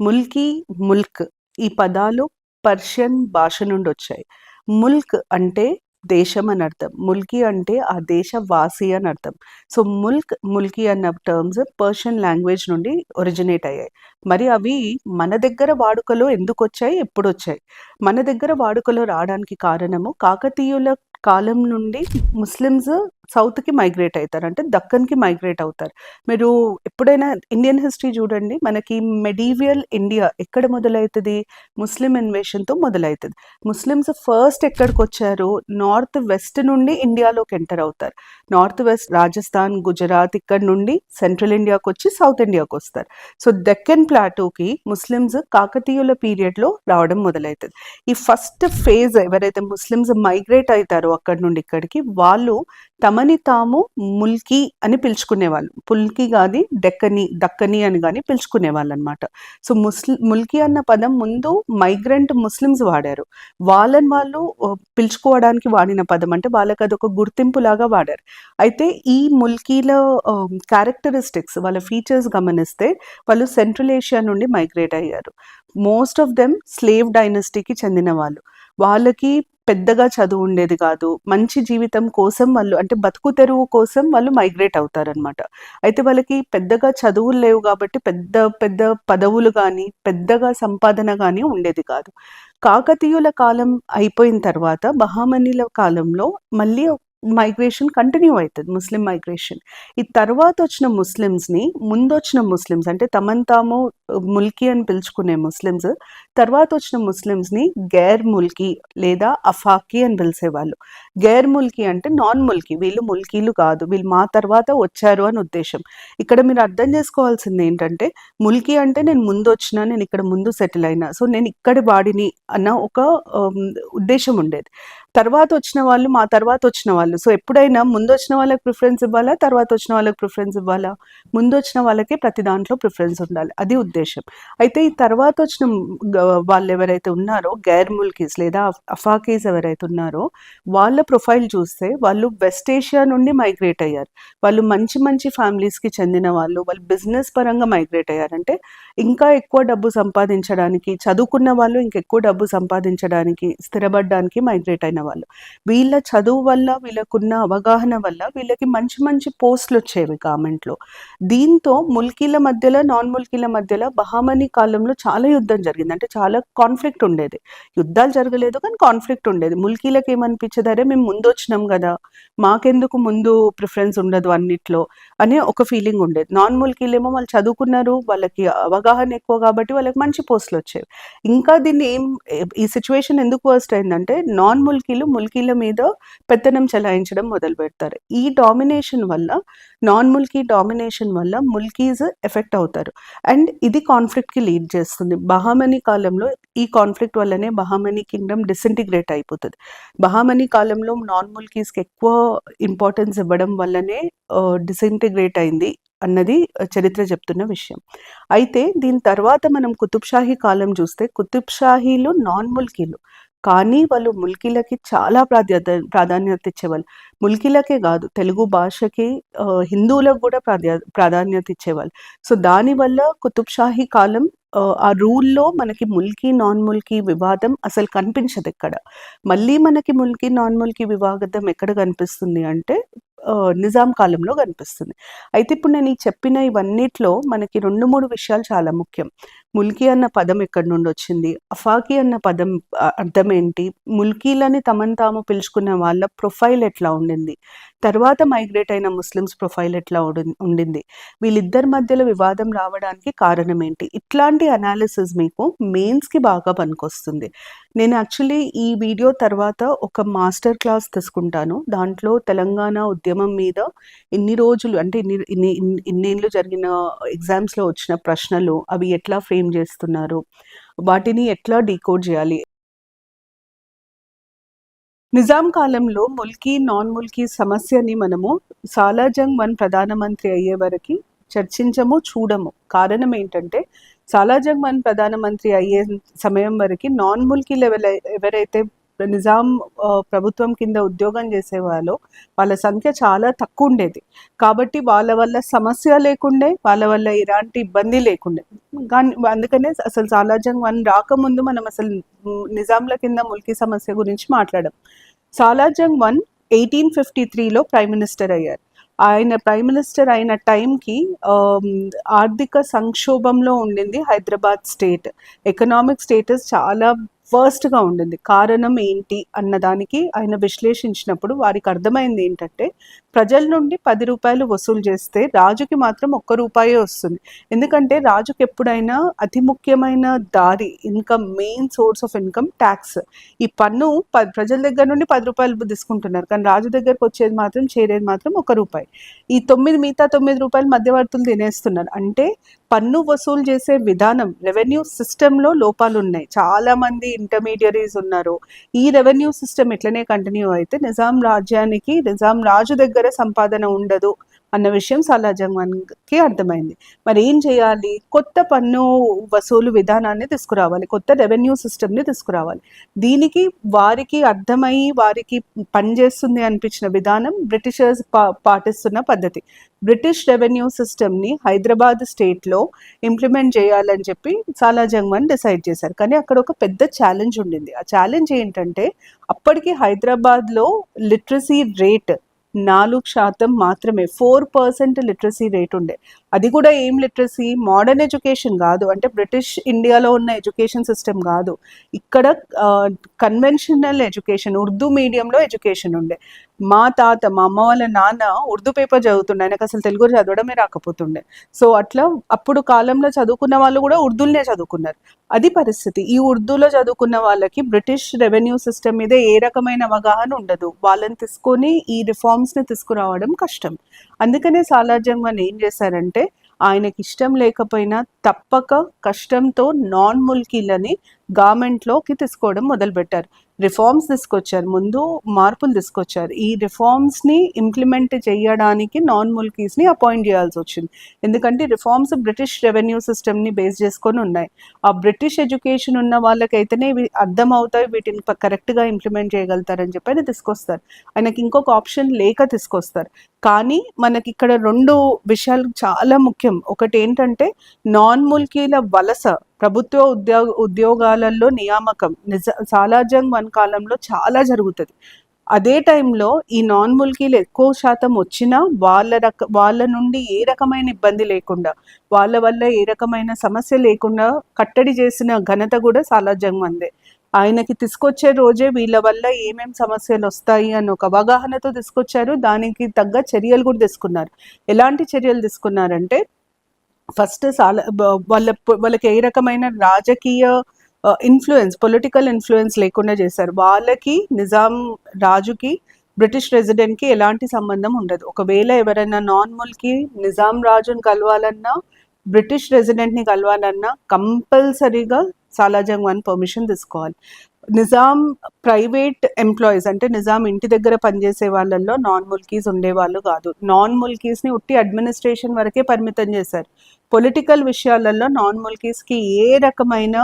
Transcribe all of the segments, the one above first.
ముల్కీ, ముల్క్ ఈ పదాలు పర్షియన్ భాష నుండి వచ్చాయి. ముల్క్ అంటే దేశం అని అర్థం. ముల్కీ అంటే ఆ దేశ వాసి అని అర్థం. సో, ముల్క్, ముల్కీ అన్న టర్మ్స్ పర్షియన్ లాంగ్వేజ్ నుండి ఒరిజినేట్ అయ్యాయి. మరి అవి మన దగ్గర వాడుకలో ఎందుకొచ్చాయి? ఎప్పుడొచ్చాయి? మన దగ్గర వాడుకలో రావడానికి కారణము కాకతీయుల కాలం నుండి ముస్లిమ్స్ సౌత్‌కి మైగ్రేట్ అయితారు. అంటే దక్కన్‌కి మైగ్రేట్ అవుతారు. మీరు ఎప్పుడైనా ఇండియన్ హిస్టరీ చూడండి. మనకి మెడీవియల్ ఇండియా ఎక్కడ మొదలైతది? ముస్లిం ఇన్వేషన్‌తో మొదలైతది. ముస్లిమ్స్ ఫస్ట్ ఎక్కడికొచ్చారు? నార్త్ వెస్ట్ నుండి ఇండియాలోకి ఎంటర్ అవుతారు. నార్త్ వెస్ట్ రాజస్థాన్, గుజరాత్ ఇక్కడ నుండి సెంట్రల్ ఇండియాకొచ్చి సౌత్ ఇండియాకొస్తారు. సో, డెక్కన్ ప్లాటూకి ముస్లిమ్స్ కాకతీయుల పీరియడ్‌లో రావడం మొదలైతది. ఈ ఫస్ట్ ఫేజ్ ఎవరైతే ముస్లిమ్స్ మైగ్రేట్ అయితారో అక్కడి నుండి ఇక్కడికి, వాళ్ళు తమని తాము ముల్కీ అని పిలుచుకునేవాళ్ళు. పుల్కీ గాని, దక్కని అని గాని పిలుచుకునేవాళ్ళనమాట. సో, ముల్కీ అన్న పదం ముందు మైగ్రెంట్ ముస్లిమ్స్ వాడారు. వాళ్ళని వాళ్ళు పిలుచుకోవడానికి వాడిన పదం. అంటే వాళ్ళకదొక గుర్తింపులాగా వాడారు. అయితే ఈ ముల్కీల క్యారెక్టరిస్టిక్స్, వాళ్ళ ఫీచర్స్ గమనిస్తే వాళ్ళు సెంట్రల్ ఏషియా నుండి మైగ్రేట్ అయ్యారు. మోస్ట్ ఆఫ్ దెమ్ స్లేవ్ డైనస్టీకి చెందిన వాళ్ళు. వాళ్ళకి పెద్దగా చదువు ఉండేది కాదు. మంచి జీవితం కోసం వాళ్ళు, అంటే బతుకు తెరువు కోసం వాళ్ళు మైగ్రేట్ అవుతారనమాట. అయితే వాళ్ళకి పెద్దగా చదువులు లేవు కాబట్టి పెద్ద పెద్ద పదవులు గానీ, పెద్దగా సంపాదన గానీ ఉండేది కాదు. కాకతీయుల కాలం అయిపోయిన తర్వాత బహమనీల కాలంలో మళ్ళీ మైగ్రేషన్ కంటిన్యూ అవుతది. ముస్లిం మైగ్రేషన్. ఈ తర్వాత వచ్చిన ముస్లిమ్స్‌ని, ముందొచ్చిన ముస్లిమ్స్ అంటే తమను తాము ముల్కీ అని పిలుచుకునే ముస్లిమ్స్, తర్వాత వచ్చిన ముస్లిమ్స్‌ని గైర్ ముల్కీ లేదా అఫాకీ అని పిలిసేవాళ్ళు. గైర్ ముల్కీ అంటే నాన్ ముల్కీ. వీళ్ళు ముల్కీలు కాదు. వీళ్ళు మా తర్వాత వచ్చారు అని ఉద్దేశం. ఇక్కడ మీరు అర్థం చేసుకోవాల్సింది ఏంటంటే, ముల్కీ అంటే నేను ముందొచ్చిన, నేను ఇక్కడ ముందు సెటిల్ అయినా. సో, నేను ఇక్కడి వాడిని అన్న ఒక ఉద్దేశం ఉండేది. తర్వాత వచ్చిన వాళ్ళు మా తర్వాత వచ్చిన వాళ్ళు. సో, ఎప్పుడైనా ముందొచ్చిన వాళ్ళకి ప్రిఫరెన్స్ ఇవ్వాలా? తర్వాత వచ్చిన వాళ్ళకి ప్రిఫరెన్స్ ఇవ్వాలా? ముందొచ్చిన వాళ్ళకే ప్రతి దాంట్లో ప్రిఫరెన్స్ ఉండాలి. అది ఉద్దేశం. అయితే ఈ తర్వాత వచ్చిన వాళ్ళు ఎవరైతే ఉన్నారో గైర్ ముల్కీస్ లేదా అఫాకీస్ ఎవరైతే ఉన్నారో వాళ్ళ ప్రొఫైల్ చూస్తే వాళ్ళు వెస్ట్ ఏషియా నుండి మైగ్రేట్ అయ్యారు. వాళ్ళు మంచి మంచి ఫ్యామిలీస్‌కి చెందిన వాళ్ళు. వాళ్ళు బిజినెస్ పరంగా మైగ్రేట్ అయ్యారు. అంటే ఇంకా ఎక్కువ డబ్బు సంపాదించడానికి, చదువుకున్న వాళ్ళు ఇంకెక్కువ డబ్బు సంపాదించడానికి, స్థిరపడడానికి మైగ్రేట్ అయిన వాళ్ళు. వీళ్ళ చదువు వల్ల, వీళ్ళకున్న అవగాహన వల్ల వీళ్ళకి మంచి మంచి పోస్టులు వచ్చేవి గవర్నమెంట్‌లో. దీంతో ముల్కీల మధ్యలో, నాన్ ముల్కీల మధ్యలో బహమనీ కాలంలో చాలా యుద్ధం జరిగింది. అంటే చాలా కాన్ఫ్లిక్ట్ ఉండేది. యుద్ధాలు జరగలేదు కానీ కాన్ఫ్లిక్ట్ ఉండేది. ముల్కీలకి ఏమనిపించేది, అరే మేము ముందొచ్చినాం కదా, మాకెందుకు ముందు ప్రిఫరెన్స్ ఉండదు అన్నిట్లో అనే ఒక ఫీలింగ్ ఉండేది. నాన్ ముల్కీలేమో వాళ్ళు చదువుకున్నారు, వాళ్ళకి అవగాహన ఎక్కువ కాబట్టి వాళ్ళకి మంచి పోస్టులు వచ్చేవి. ఇంకా దీన్ని ఈ సిచ్యువేషన్ ఎందుకు వర్స్ట్ అయిందంటే, నాన్ ముల్కీలు ముల్కీల మీద పెత్తనం చెలాయించడం మొదలు పెడతారు. ఈ డామినేషన్ వల్ల, నాన్ ముల్కీ డామినేషన్ వల్ల ముల్కీస్ ఎఫెక్ట్ అవుతారు. అండ్ ఇది కాన్ఫ్లిక్ట్‌కి లీడ్ చేస్తుంది. బహమనీ కాలంలో ఈ కాన్ఫ్లిక్ట్ వల్లనే బహమనీ కింగ్డమ్ డిసింటిగ్రేట్ అయిపోతది. బహమనీ కాలంలో నాన్ ముల్కీస్‌కి ఎక్కువ ఇంపార్టెన్స్ ఇవ్వడం వల్లనే డిసింటిగ్రేట్ అయింది అన్నది చరిత్ర చెప్తున్న విషయం. అయితే దీని తర్వాత మనం కుతుబ్ షాహీ కాలం చూస్తే, కుతుబ్ షాహీలు నాన్ ముల్కీలు. కానీ వాళ్ళు ముల్కీలకి చాలా ప్రాధాన్యత ఇచ్చేవాళ్ళు. ముల్కీలకే కాదు, తెలుగు భాషకి, హిందువులకు కూడా ప్రాధాన్యత ఇచ్చేవాళ్ళు. సో, దానివల్ల కుతుబ్ షాహీ కాలం ఆ రూల్‌లో మనకి ముల్కీ, నాన్ ముల్కీ వివాదం అసలు కనిపించదెక్కడ. మళ్ళీ మనకి ముల్కీ, నాన్ ముల్కీ వివాదం ఎక్కడ కనిపిస్తుంది అంటే నిజాం కాలంలో కనిపిస్తుంది. అయితే ఇప్పుడు నేను ఈ చెప్పిన ఇవన్నిట్లో మనకి 2, 3 విషయాలు చాలా ముఖ్యం. ముల్కీ అన్న పదం ఎక్కడి నుండొచ్చింది? అఫాకీ అన్న పదం అర్థం ఏంటి? ముల్కీలని తమను తాము పిలుచుకున్న వాళ్ళ ప్రొఫైల్ ఎట్లా ఉండింది? తర్వాత మైగ్రేట్ అయిన ముస్లిమ్స్ ప్రొఫైల్ ఎట్లా ఉండింది? వీళ్ళిద్దరి మధ్యలో వివాదం రావడానికి కారణం ఏంటి? ఇట్లాంటి అనాలిసిస్ మీకు మెయిన్స్‌కి బాగా పనికొస్తుంది. నేను యాక్చువల్లీ ఈ వీడియో తర్వాత ఒక మాస్టర్ క్లాస్ తీసుకుంటాను. దాంట్లో తెలంగాణ ఉద్యమం మీద ఇన్ని రోజులు, అంటే ఇన్నేళ్ళు జరిగిన ఎగ్జామ్స్‌లో వచ్చిన ప్రశ్నలు, అవి ఎట్లా ఫ్రేమ్ చేస్తున్నారు? వాటిని ఎట్లా డీకోడ్ చేయాలి? నిజాం కాలంలో ముల్కీ, నాన్ ముల్కీ సమస్యని మనము సాలార్జంగ్ వన్ ప్రధానమంత్రి అయ్యే వరకి చర్చించము, చూడము. కారణం ఏంటంటే, సాలార్జంగ్ వన్ ప్రధానమంత్రి అయ్యే సమయం వరకి నాన్ ముల్కీలు ఎవరైతే నిజాం ప్రభుత్వం కింద ఉద్యోగం చేసేవాళ్ళు వాళ్ళ సంఖ్య చాలా తక్కువ ఉండేది. కాబట్టి వాళ్ళ వల్ల సమస్య లేకుండే, వాళ్ళ వల్ల ఎలాంటి ఇబ్బంది లేకుండే. కానీ అందుకనే అసలు సాలార్జంగ్ 1 రాకముందు మనం అసలు నిజాంల కింద ముల్కీ సమస్య గురించి మాట్లాడాం. సాలార్జంగ్ 1 1853లో ప్రైమ్ మినిస్టర్ అయ్యారు. ఆయన ప్రైమ్ మినిస్టర్ అయిన టైంకి ఆర్థిక సంక్షోభంలో ఉండింది హైదరాబాద్ స్టేట్. ఎకనామిక్ స్టేటస్ చాలా వర్స్ట్గా ఉండింది. కారణం ఏంటి అన్నదానికి ఆయన విశ్లేషించినప్పుడు వారికి అర్థమైంది ఏంటంటే, ప్రజల నుండి 10 రూపాయలు వసూలు చేస్తే రాజుకి మాత్రం 1 రూపాయే వస్తుంది. ఎందుకంటే రాజుకి ఎప్పుడైనా అతి ముఖ్యమైన దారి income, main source of income tax. ఈ పన్ను ప్రజల దగ్గర నుండి 10 రూపాయలు తీసుకుంటున్నారు, కానీ రాజు దగ్గరకు వచ్చేది మాత్రం చేరేది మాత్రం 1 రూపాయి. ఈ మిగతా 9 రూపాయలు మధ్యవర్తులు తినేస్తున్నారు. అంటే పన్ను వసూలు చేసే విధానం, రెవెన్యూ సిస్టంలో లోపాలు ఉన్నాయి. చాలా మంది ఇంటర్మీడియరీస్ ఉన్నారు. ఈ రెవెన్యూ సిస్టమ్ ఇట్లనే కంటిన్యూ అయితే నిజాం రాజ్యానికి, నిజాం రాజు దగ్గర సంపాదన ఉండదు అన్న విషయం సాలార్జంగ్ 1కి అర్థమైంది. మరి ఏం చేయాలి? కొత్త పన్ను వసూలు విధానాన్ని తీసుకురావాలి, కొత్త రెవెన్యూ సిస్టమ్ని తీసుకురావాలి. దీనికి వారికి అర్థమయ్యి వారికి పనిచేస్తుంది అనిపించిన విధానం బ్రిటిషర్స్ పాటిస్తున్న పద్ధతి. బ్రిటిష్ రెవెన్యూ సిస్టమ్ని హైదరాబాద్ స్టేట్లో ఇంప్లిమెంట్ చేయాలని చెప్పి సాలార్జంగ్ 1 డిసైడ్ చేశారు. కానీ అక్కడ ఒక పెద్ద ఛాలెంజ్ ఉండింది. ఆ ఛాలెంజ్ ఏంటంటే, అప్పటికి హైదరాబాద్లో లిటరసీ రేట్ 4% మాత్రమే, 4% లిటరసీ రేట్ ఉండే. అది కూడా ఏం లిటరసీ? మోడర్న్ ఎడ్యుకేషన్ కాదు, అంటే బ్రిటిష్ ఇండియాలో ఉన్న ఎడ్యుకేషన్ సిస్టమ్ కాదు. ఇక్కడ కన్వెన్షనల్ ఎడ్యుకేషన్, ఉర్దూ మీడియంలో ఎడ్యుకేషన్ ఉండే. మా అమ్మ వాళ్ళ నాన్న ఉర్దూ పేపర్ చదువుతుండే, ఆయనకు అసలు తెలుగు చదవడమే రాకపోతుండే. సో అట్లా అప్పుడు కాలంలో చదువుకున్న వాళ్ళు కూడా ఉర్దూలనే చదువుకున్నారు. అది పరిస్థితి. ఈ ఉర్దూలో చదువుకున్న వాళ్ళకి బ్రిటిష్ రెవెన్యూ సిస్టమ్ మీద ఏ రకమైన అవగాహన ఉండదు. వాళ్ళని తీసుకొని ఈ రిఫార్మ్స్ని తీసుకురావడం కష్టం. అందుకనే సాలార్జంగ్ 1 ఏం చేశారంటే, ఆయనకి ఇష్టం లేకపోయినా తప్పక కష్టంతో నాన్ ముల్కీలని గవర్నమెంట్లోకి తీసుకోవడం మొదలుపెట్టారు. రిఫార్మ్స్ తీసుకొచ్చారు, ముందు మార్పులు తీసుకొచ్చారు. ఈ రిఫార్మ్స్ని ఇంప్లిమెంట్ చేయడానికి నాన్ ముల్కీస్ని అపాయింట్ చేయాల్సి వచ్చింది. ఎందుకంటే రిఫార్మ్స్ బ్రిటిష్ రెవెన్యూ సిస్టమ్ని బేస్ చేసుకొని ఉన్నాయి. ఆ బ్రిటిష్ ఎడ్యుకేషన్ ఉన్న వాళ్ళకైతేనే ఇవి అర్థమవుతాయి, వీటిని కరెక్ట్గా ఇంప్లిమెంట్ చేయగలుగుతారని చెప్పి ఆయన తీసుకొస్తారు. ఆయనకి ఇంకొక ఆప్షన్ లేక తీసుకొస్తారు. కానీ మనకి ఇక్కడ 2 విషయాలు చాలా ముఖ్యం. ఒకటి ఏంటంటే, నాన్ ముల్కీల వలస, ప్రభుత్వ ఉద్యోగాలలో నియామకం సాలార్జంగ్ 1 కాలంలో చాలా జరుగుతుంది. అదే టైంలో ఈ నాన్ ముల్కీలు ఎక్కువ శాతం వచ్చినా వాళ్ళ నుండి ఏ రకమైన ఇబ్బంది లేకుండా, వాళ్ళ వల్ల ఏ రకమైన సమస్య లేకుండా కట్టడి చేసిన ఘనత కూడా సాలార్జంగ్ 1దే. ఆయనకి తీసుకొచ్చే రోజే వీళ్ళ వల్ల ఏమేం సమస్యలు వస్తాయి అని ఒక అవగాహనతో తీసుకొచ్చారు. దానికి తగ్గ చర్యలు కూడా తీసుకున్నారు. ఎలాంటి చర్యలు తీసుకున్నారంటే, ఫస్ట్ వాళ్ళకి ఏ రకమైన రాజకీయ ఇన్ఫ్లుయెన్స్, పొలిటికల్ ఇన్ఫ్లుయెన్స్ లేకుండా చేశారు. వాళ్ళకి నిజాం రాజుకి, బ్రిటిష్ రెసిడెంట్కి ఎలాంటి సంబంధం ఉండదు. ఒకవేళ ఎవరైనా నాన్ ముల్కీ నిజాం రాజుని కలవాలన్నా, బ్రిటిష్ రెసిడెంట్ని కలవాలన్నా కంపల్సరీగా సాలార్జంగ్ 1 పర్మిషన్ తీసుకోవాలి. నిజాం ప్రైవేట్ ఎంప్లాయీస్, అంటే నిజాం ఇంటి దగ్గర పనిచేసే వాళ్ళల్లో నాన్ ముల్కీస్ ఉండేవాళ్ళు కాదు. నాన్ ముల్కీస్ని ఉట్టి అడ్మినిస్ట్రేషన్ వరకే పరిమితం చేశారు. పొలిటికల్ విషయాలలో నాన్ ముల్కీస్కి ఏ రకమైన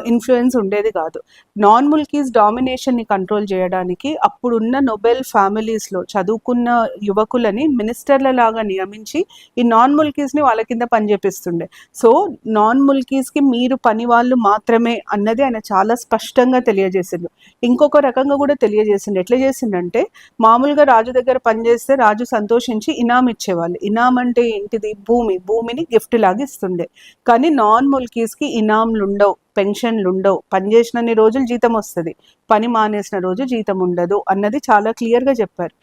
ఇన్ఫ్లుయెన్స్ ఉండేది కాదు. నాన్ ముల్కీస్ డామినేషన్ని కంట్రోల్ చేయడానికి అప్పుడున్న నోబెల్ ఫ్యామిలీస్లో చదువుకున్న యువకులని మినిస్టర్ల లాగా నియమించి ఈ నాన్ ముల్కీస్ని వాళ్ళ కింద పనిచేపిస్తుండే. సో నాన్ ముల్కీస్కి మీరు పని వాళ్ళు మాత్రమే అన్నది ఆయన చాలా స్పష్టంగా తెలియజేసిండు. ఇంకొక రకంగా కూడా తెలియజేసిండు. ఎట్లా చేసిండంటే, మామూలుగా రాజు దగ్గర పనిచేస్తే రాజు సంతోషించి ఇనాం ఇచ్చేవాళ్ళు. ఇనాం అంటే ఏంటిది? భూమిని గిఫ్ట్ లాగా ఇస్తుండే. కానీ నాన్ ముల్కీస్కి ఇనాంలు ఉండవు, పెన్షన్లు ఉండవు, పనిచేసినన్ని రోజులు జీతం వస్తుంది, పని మానేసిన రోజు జీతం ఉండదు అన్నది చాలా క్లియర్గా చెప్పారు.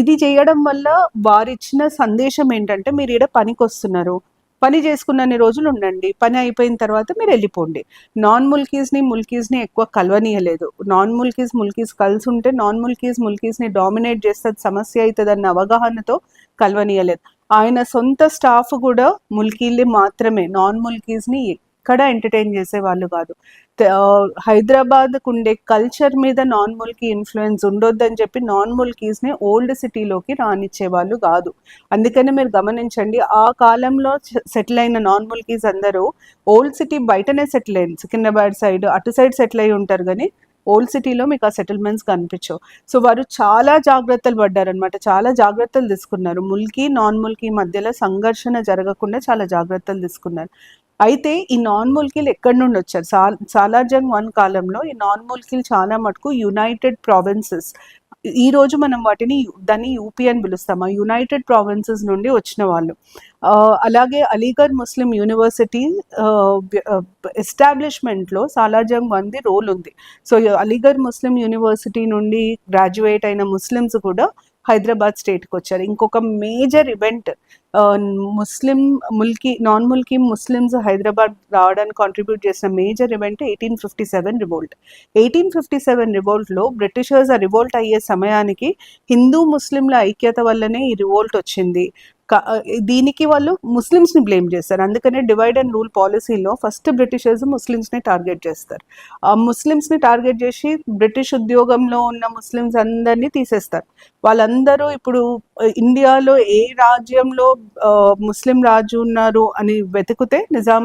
ఇది చేయడం వల్ల వారిచ్చిన సందేశం ఏంటంటే, మీరు ఈడ పనికి వస్తున్నారు, పని చేసుకున్నన్ని రోజులు ఉండండి, పని అయిపోయిన తర్వాత మీరు వెళ్ళిపోండి. నాన్ ముల్కీస్ని ఎక్కువ కలవనీయలేదు. నాన్ ముల్కీస్ కలిసి ఉంటే నాన్ ముల్కీస్ని డామినేట్ చేస్తే సమస్య అవుతుందన్న అవగాహనతో కలవనీయలేదు. ఆయన సొంత స్టాఫ్ కూడా ముల్కీలే మాత్రమే, నాన్ ముల్కీస్ని ఎక్కడ ఎంటర్టైన్ చేసే వాళ్ళు కాదు. హైదరాబాద్కు ఉండే కల్చర్ మీద నాన్ ముల్కీ ఇన్ఫ్లుయెన్స్ ఉండొద్దని చెప్పి నాన్ ముల్కీస్ని ఓల్డ్ సిటీలోకి రానిచ్చేవాళ్ళు కాదు. అందుకనే మీరు గమనించండి, ఆ కాలంలో సెటిల్ అయిన నాన్ ముల్కీస్ అందరూ ఓల్డ్ సిటీ బయటనే సెటిల్ అయ్యింది. సికింద్రాబాద్ సైడ్, అటు సైడ్ సెటిల్ అయి ఉంటారు. కానీ ఓల్డ్ సిటీలో మీకు ఆ సెటిల్మెంట్స్ కనిపించవు. సో వారు చాలా జాగ్రత్తలు పడ్డారనమాట, చాలా జాగ్రత్తలు తీసుకున్నారు. ముల్కీ నాన్ ముల్కీ మధ్యలో సంఘర్షణ జరగకుండా చాలా జాగ్రత్తలు తీసుకున్నారు. అయితే ఈ నాన్ ముల్కీలు ఎక్కడి నుండి వచ్చారు? సాలార్జంగ్ 1 కాలంలో ఈ నాన్ ముల్కీలు చాలా మటుకు యునైటెడ్ ప్రావిన్సెస్, ఈ రోజు మనం దాన్ని యూపీ అని పిలుస్తాం, ఆ యునైటెడ్ ప్రావిన్సెస్ నుండి వచ్చిన వాళ్ళు. అలాగే అలీగఢ్ ముస్లిం యూనివర్సిటీ ఎస్టాబ్లిష్మెంట్లో సాలార్జంగ్ 1ది రోల్ ఉంది. సో అలీగఢ్ ముస్లిం యూనివర్సిటీ నుండి గ్రాడ్యుయేట్ అయిన ముస్లిమ్స్ కూడా హైదరాబాద్ స్టేట్కి వచ్చారు. ఇంకొక major event, non Mulki Muslims Hyderabad రావడానికి కాంట్రిబ్యూట్ చేసిన మేజర్ ఈవెంట్ 1857 రివోల్ట్. 1857 రివోల్ట్లో బ్రిటిషర్స్ ఆ రివోల్ట్ అయ్యే సమయానికి హిందూ ముస్లింల ఐక్యత వల్లనే ఈ రివోల్ట్ వచ్చింది. దీనికి వాళ్ళు ముస్లిమ్స్ని బ్లేమ్ చేస్తారు. అందుకనే డివైడ్ అండ్ రూల్ పాలసీలో ఫస్ట్ బ్రిటిషర్స్ ముస్లిమ్స్ని టార్గెట్ చేస్తారు. ఆ ముస్లిమ్స్ని టార్గెట్ చేసి బ్రిటిష్ ఉద్యోగంలో ఉన్న ముస్లిమ్స్ అందరినీ తీసేస్తారు. వాళ్ళందరూ ఇప్పుడు ఇండియాలో ఏ రాజ్యంలో ముస్లిం రాజు ఉన్నారు అని వెతికితే నిజాం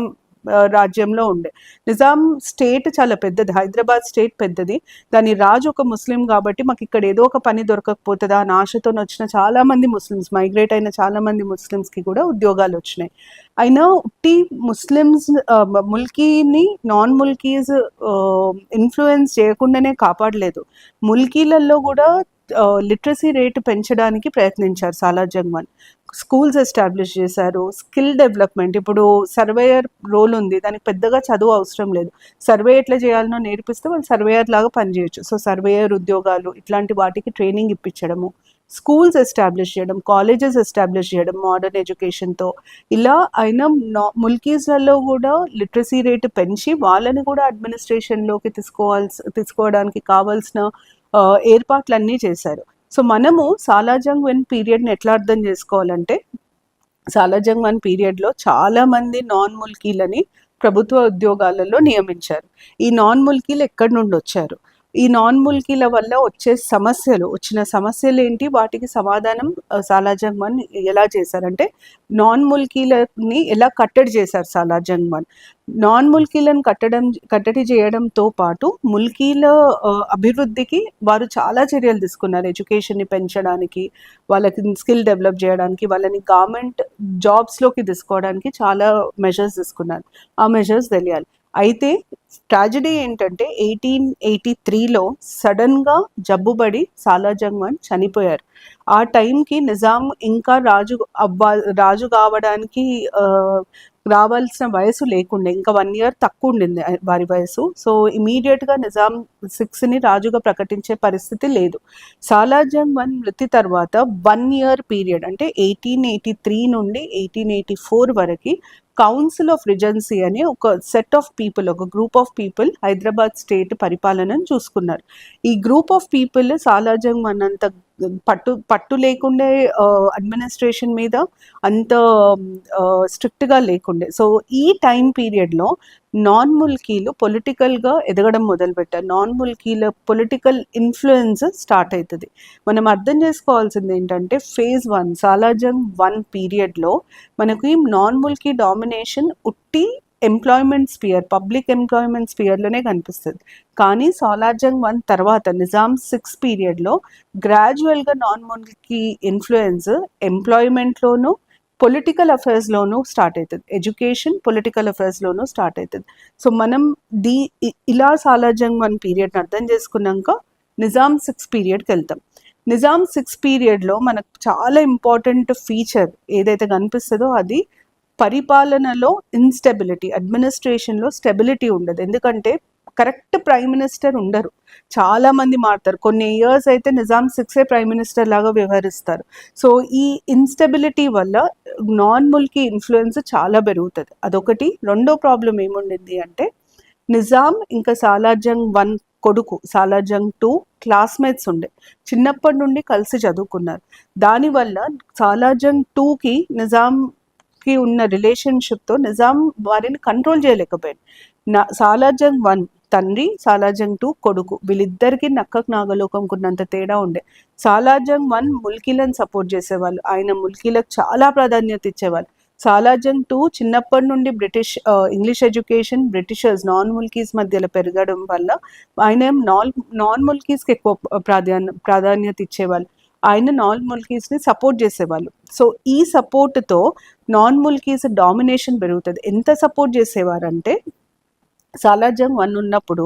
రాజ్యంలో ఉండే. నిజాం స్టేట్ చాలా పెద్దది, హైదరాబాద్ స్టేట్ పెద్దది, దాని రాజు ఒక ముస్లిం కాబట్టి మాకు ఇక్కడ ఏదో ఒక పని దొరకకపోతుందా అని ఆశతో వచ్చిన చాలా మంది ముస్లిమ్స్, మైగ్రేట్ అయిన చాలా మంది ముస్లిమ్స్కి కూడా ఉద్యోగాలు వచ్చినాయి. అయినా ఉట్టి ముస్లిమ్స్ ముల్కీని నాన్ ముల్కీస్ ఇన్ఫ్లుయెన్స్ చేయకుండానే కాపాడలేదు, ముల్కీలలో కూడా లిటరసీ రేటు పెంచడానికి ప్రయత్నించారు సాలార్జంగ్ 1. స్కూల్స్ ఎస్టాబ్లిష్ చేశారు, స్కిల్ డెవలప్మెంట్. ఇప్పుడు సర్వేయర్ రోల్ ఉంది, దానికి పెద్దగా చదువు అవసరం లేదు, సర్వే ఎట్లా చేయాలనో నేర్పిస్తే వాళ్ళు సర్వేయర్ లాగా పనిచేయచ్చు. సో సర్వేయర్ ఉద్యోగాలు ఇట్లాంటి వాటికి ట్రైనింగ్ ఇప్పించడము, స్కూల్స్ ఎస్టాబ్లిష్ చేయడం, కాలేజెస్ ఎస్టాబ్లిష్ చేయడం మోడర్న్ ఎడ్యుకేషన్తో. ఇలా అయినా ముల్కీస్లలో కూడా లిటరసీ రేటు పెంచి వాళ్ళని కూడా అడ్మినిస్ట్రేషన్లోకి తీసుకోవడానికి కావాల్సిన ఏర్పాట్లన్నీ చేశారు. సో మనము సాలార్జంగ్ 1 పీరియడ్ని ఎట్లా అర్థం చేసుకోవాలంటే, సాలార్జంగ్ 1 పీరియడ్లో చాలామంది నాన్ ముల్కీలని ప్రభుత్వ ఉద్యోగాలలో నియమించారు. ఈ నాన్ ముల్కీలు ఎక్కడి నుండి వచ్చారు, ఈ నాన్ ముల్కీల వల్ల వచ్చిన సమస్యలు ఏంటి, వాటికి సమాధానం సాలార్జంగ్ 1 ఎలా చేశారంటే, నాన్ ముల్కీలని ఎలా కట్టడి చేశారు సాలార్జంగ్ 1. నాన్ ముల్కీలను కట్టడి చేయడంతో పాటు ముల్కీల అభివృద్ధికి వారు చాలా చర్యలు తీసుకున్నారు. ఎడ్యుకేషన్ని పెంచడానికి, వాళ్ళకి స్కిల్ డెవలప్ చేయడానికి, వాళ్ళని గవర్నమెంట్ జాబ్స్లోకి తీసుకోవడానికి చాలా మెజర్స్ తీసుకున్నారు. ఆ మెజర్స్ తెలియాలి. అయితే ట్రాజడీ ఏంటంటే 1883లో సడన్గా జబ్బుబడి సాలార్జంగ్ 1 చనిపోయారు. ఆ టైంకి నిజాం ఇంకా రాజు కావడానికి రావాల్సిన వయసు లేకుండే, ఇంకా 1 year తక్కువ ఉండింది వారి వయసు. సో ఇమీడియట్గా నిజాం 6ని రాజుగా ప్రకటించే పరిస్థితి లేదు. సాలార్జంగ్ 1 మృతి తర్వాత 1 year పీరియడ్, అంటే 1883 నుండి 1884 వరకు కౌన్సిల్ ఆఫ్ రిజెన్సీ అని ఒక సెట్ ఆఫ్ పీపుల్, ఒక group of people Hyderabad state పరిపాలనను చూసుకున్నారు. ఈ గ్రూప్ ఆఫ్ పీపుల్ సాలార్జంగ్ 1 అంత పట్టు లేకుండే అడ్మినిస్ట్రేషన్ మీద, అంత స్ట్రిక్ట్గా లేకుండే. సో ఈ టైం పీరియడ్లో నాన్ ముల్కీలు పొలిటికల్గా ఎదగడం మొదలుపెట్టారు. నాన్ ముల్కీల పొలిటికల్ ఇన్ఫ్లుయెన్స్ స్టార్ట్ అవుతుంది. మనం అర్థం చేసుకోవాల్సింది ఏంటంటే, phase 1 సాలార్జంగ్ 1 పీరియడ్లో మనకి నాన్ ముల్కీ డామినేషన్ ఉట్టి ఎంప్లాయ్మెంట్ స్పియర్, పబ్లిక్ ఎంప్లాయ్మెంట్ స్పియర్లోనే కనిపిస్తుంది. కానీ సాలార్జంగ్ 1 తర్వాత నిజాం 6 పీరియడ్లో గ్రాడ్యువల్గా నాన్ ముల్కీ ఇన్ఫ్లుయెన్స్ ఎంప్లాయ్మెంట్లోనూ పొలిటికల్ అఫైర్స్లోనూ స్టార్ట్ అవుతుంది, ఎడ్యుకేషన్ పొలిటికల్ అఫైర్స్లోనూ స్టార్ట్ అవుతుంది. సో మనం ఇలా సాలార్జంగ్ 1 పీరియడ్ని అర్థం చేసుకున్నాక నిజాం 6 పీరియడ్కి వెళ్తాం. నిజాం 6 పీరియడ్లో మనకు చాలా ఇంపార్టెంట్ ఫీచర్ ఏదైతే కనిపిస్తుందో అది పరిపాలనలో ఇన్స్టెబిలిటీ, అడ్మినిస్ట్రేషన్లో స్టెబిలిటీ ఉండదు. ఎందుకంటే కరెక్ట్ ప్రైమ్ మినిస్టర్ ఉండరు, చాలా మంది మారుతారు. కొన్ని ఇయర్స్ అయితే నిజాం 6 ప్రైమ్ మినిస్టర్ లాగా వ్యవహరిస్తారు. సో ఈ ఇన్స్టెబిలిటీ వల్ల నాన్ ముల్కీ ఇన్ఫ్లుయెన్స్ చాలా పెరుగుతుంది, అదొకటి. రెండో ప్రాబ్లం ఏముండింది అంటే, నిజాం ఇంకా సాలార్జంగ్ 1 కొడుకు సాలార్జంగ్ 2 క్లాస్మేట్స్ ఉండే, చిన్నప్పటి నుండి కలిసి చదువుకున్నారు. దానివల్ల సాలార్జంగ్ 2కి నిజాంకి ఉన్న రిలేషన్షిప్తో నిజాం వారిని కంట్రోల్ చేయలేకపోయాడు. సాలార్జంగ్ 1 తండ్రి, సాలార్జంగ్ 2 కొడుకు, వీళ్ళిద్దరికి నక్కకు నాగలోకంకు ఉన్నంత తేడా ఉండే. సాలార్జంగ్ 1 ముల్కీలను సపోర్ట్ చేసేవాళ్ళు, ఆయన ముల్కీలకు చాలా ప్రాధాన్యత ఇచ్చేవాళ్ళు. సాలార్జంగ్ టూ చిన్నప్పటి నుండి English education Britishers non Mulkis మధ్యలో పెరగడం వల్ల ఆయన నాన్ ముల్కీస్కి ఎక్కువ ప్రాధాన్యత ఇచ్చేవాళ్ళు. ఆయన నాన్ ముల్కీస్ని సపోర్ట్ చేసేవాళ్ళు. సో ఈ సపోర్ట్తో నాన్ ముల్కీస్ డామినేషన్ పెరుగుతుంది. ఎంత సపోర్ట్ చేసేవారంటే సాలార్జంగ్ 1 ఉన్నప్పుడు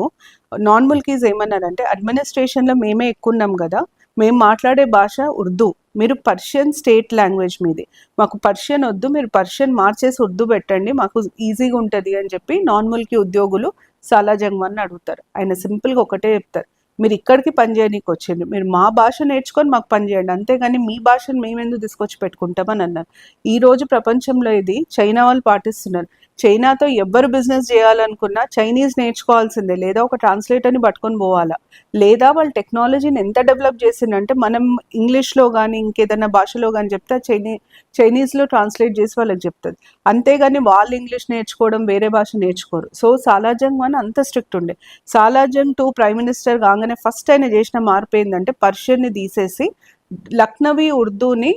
నాన్ ముల్కీస్ ఏమన్నారంటే, అడ్మినిస్ట్రేషన్లో మేమే ఎక్కువ ఉన్నాం కదా, మేము మాట్లాడే భాష ఉర్దూ, మీరు పర్షియన్ స్టేట్ లాంగ్వేజ్ మీది, మాకు పర్షియన్ వద్దు, మీరు పర్షియన్ మార్చేసి ఉర్దూ పెట్టండి, మాకు ఈజీగా ఉంటుంది అని చెప్పి నాన్ ముల్కీ ఉద్యోగులు సాలార్జంగ్ 1 అడుగుతారు. ఆయన సింపుల్గా ఒకటే చెప్తారు, మీరు ఇక్కడికి పని చేయడానికి వచ్చింది, మీరు మా భాష నేర్చుకొని మాకు పని చేయండి, అంతేగాని మీ భాషను మేమెందుకు తీసుకొచ్చి పెట్టుకుంటామని అన్నారు. ఈరోజు ప్రపంచంలో ఇది చైనా వాళ్ళు పాటిస్తున్నారు. చైనాతో ఎవ్వరు బిజినెస్ చేయాలనుకున్నా చైనీస్ నేర్చుకోవాల్సిందే, లేదా ఒక ట్రాన్స్లేటర్ని పట్టుకొని పోవాలా, లేదా వాళ్ళ టెక్నాలజీని ఎంత డెవలప్ చేసిందంటే మనం ఇంగ్లీష్లో కానీ ఇంకేదైనా భాషలో కానీ చెప్తే చైనీస్లో ట్రాన్స్లేట్ చేసి వాళ్ళకి చెప్తుంది, అంతేగాని వాళ్ళు ఇంగ్లీష్ నేర్చుకోవడం వేరే భాష నేర్చుకోరు. సో సాలార్జంగ్ 1 అంత స్ట్రిక్ట్ ఉండే. సాలార్జంగ్ 2 ప్రైమ్ మినిస్టర్ కాగానే ఫస్ట్ ఆయన చేసిన మార్పు ఏంటంటే పర్షియన్ని తీసేసి లక్నవీ ఉర్దూని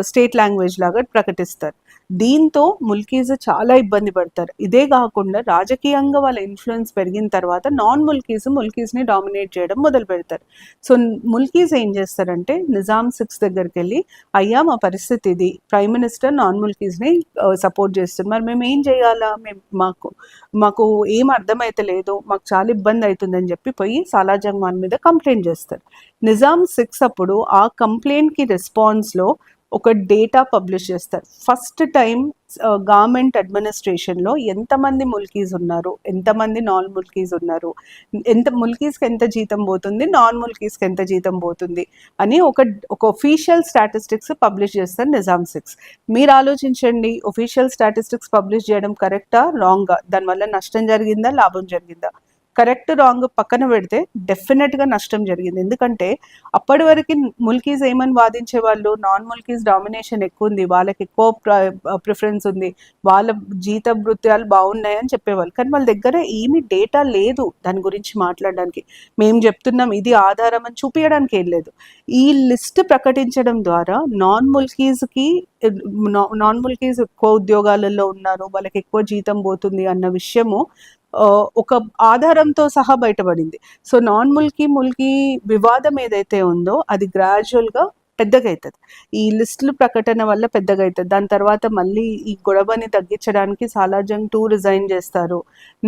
స్టేట్ లాంగ్వేజ్ లాగా ప్రకటిస్తారు. దీంతో ముల్కీస్ చాలా ఇబ్బంది పడతారు. ఇదే కాకుండా రాజకీయంగా వాళ్ళ ఇన్ఫ్లుయెన్స్ పెరిగిన తర్వాత నాన్ ముల్కీస్ని డామినేట్ చేయడం మొదలు పెడతారు. సో ముల్కీస్ ఏం చేస్తారంటే నిజాం 6 దగ్గరికి వెళ్ళి, అయ్యా మా పరిస్థితి ఇది, ప్రైమ్ మినిస్టర్ నాన్ ముల్కీస్ని సపోర్ట్ చేస్తుంది, మరి మేము ఏం చేయాలా, మాకు ఏం అర్థమైతే లేదు, మాకు చాలా ఇబ్బంది అవుతుందని చెప్పి పోయి సాలార్జంగ్ 1 మీద కంప్లైంట్ చేస్తారు. నిజాం 6 అప్పుడు ఆ కంప్లైంట్కి రెస్పాన్స్లో ఒక డేటా పబ్లిష్ చేస్తారు. ఫస్ట్ టైం గవర్నమెంట్ అడ్మినిస్ట్రేషన్లో ఎంతమంది ముల్కీస్ ఉన్నారు, ఎంతమంది నాన్ ముల్కీస్ ఉన్నారు, ముల్కీస్కి ఎంత జీతం పోతుంది, నాన్ ముల్కీస్కి ఎంత జీతం పోతుంది అని ఒక ఒఫీషియల్ స్టాటిస్టిక్స్ పబ్లిష్ చేస్తారు నిజాం 6. మీరు ఆలోచించండి, ఒఫీషియల్ స్టాటిస్టిక్స్ పబ్లిష్ చేయడం కరెక్టా రాంగా, దానివల్ల నష్టం జరిగిందా లాభం జరిగిందా? కరెక్ట్ రాంగ్ పక్కన పెడితే డెఫినెట్గా నష్టం జరిగింది. ఎందుకంటే అప్పటి వరకు ముల్కీస్ ఏమని వాదించే వాళ్ళు, నాన్ ముల్కీస్ డామినేషన్ ఎక్కువ ఉంది, వాళ్ళకి ఎక్కువ ప్రిఫరెన్స్ ఉంది, వాళ్ళ జీత భృత్యాలు బాగున్నాయని చెప్పేవాళ్ళు. కానీ వాళ్ళ దగ్గర ఏమీ డేటా లేదు దాని గురించి మాట్లాడడానికి. మేము చెప్తున్నాం ఇది ఆధారం అని చూపించడానికి ఏం లేదు. ఈ లిస్ట్ ప్రకటించడం ద్వారా నాన్ ముల్కీస్ ఎక్కువ ఉద్యోగాలలో ఉన్నారు, వాళ్ళకి ఎక్కువ జీతం పోతుంది అన్న విషయము ఒక ఆధారంతో సహా బయటపడింది. సో నాన్ ముల్కీ వివాదం ఏదైతే ఉందో అది గ్రాడ్యువల్గా పెద్దగా అవుతుంది. ఈ లిస్టులు ప్రకటన వల్ల పెద్దగా అవుతుంది. దాని తర్వాత మళ్ళీ ఈ గొడవని తగ్గించడానికి సాలార్జంగ్ 2 రిజైన్ చేస్తారు.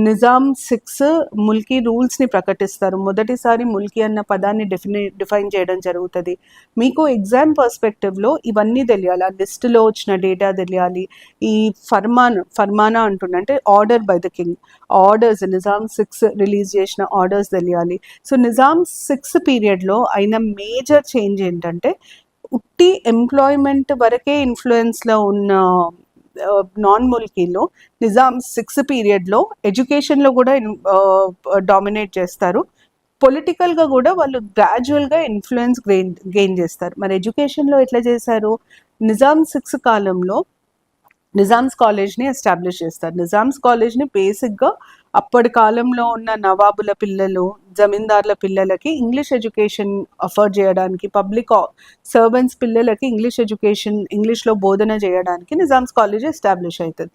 నిజాం 6 ముల్కీ రూల్స్ని ప్రకటిస్తారు. మొదటిసారి ముల్కీ అన్న పదాన్ని డిఫైన్ చేయడం జరుగుతుంది. మీకు ఎగ్జామ్ పర్స్పెక్టివ్లో ఇవన్నీ తెలియాలి, ఆ లిస్టులో వచ్చిన డేటా తెలియాలి. ఈ ఫర్మానా అంటుండే order by the king, orders Nizam 6 release చేసిన ఆర్డర్స్ తెలియాలి. సో నిజాం 6 పీరియడ్లో అయిన మేజర్ చేంజ్ ఏంటంటే ఉట్టి ఎంప్లాయ్మెంట్ వరకే ఇన్ఫ్లుయెన్స్లో ఉన్న నాన్ ముల్కీలో నిజాం 6 పీరియడ్లో ఎడ్యుకేషన్లో కూడా డామినేట్ చేస్తారు. పొలిటికల్గా కూడా వాళ్ళు గ్రాడ్యువల్గా ఇన్ఫ్లుయెన్స్ గెయిన్ చేస్తారు. మరి ఎడ్యుకేషన్లో ఎట్లా చేశారు? నిజాం 6 కాలంలో నిజామ్స్ కాలేజ్ని ఎస్టాబ్లిష్ చేస్తారు. నిజామ్స్ కాలేజ్ని బేసిక్గా అప్పటి కాలంలో ఉన్న నవాబుల పిల్లలు, జమీందార్ల పిల్లలకి ఇంగ్లీష్ ఎడ్యుకేషన్ అఫోర్డ్ చేయడానికి, పబ్లిక్ సర్వెంట్స్ పిల్లలకి ఇంగ్లీష్లో బోధన చేయడానికి నిజామ్స్ కాలేజ్ ఎస్టాబ్లిష్ అవుతుంది.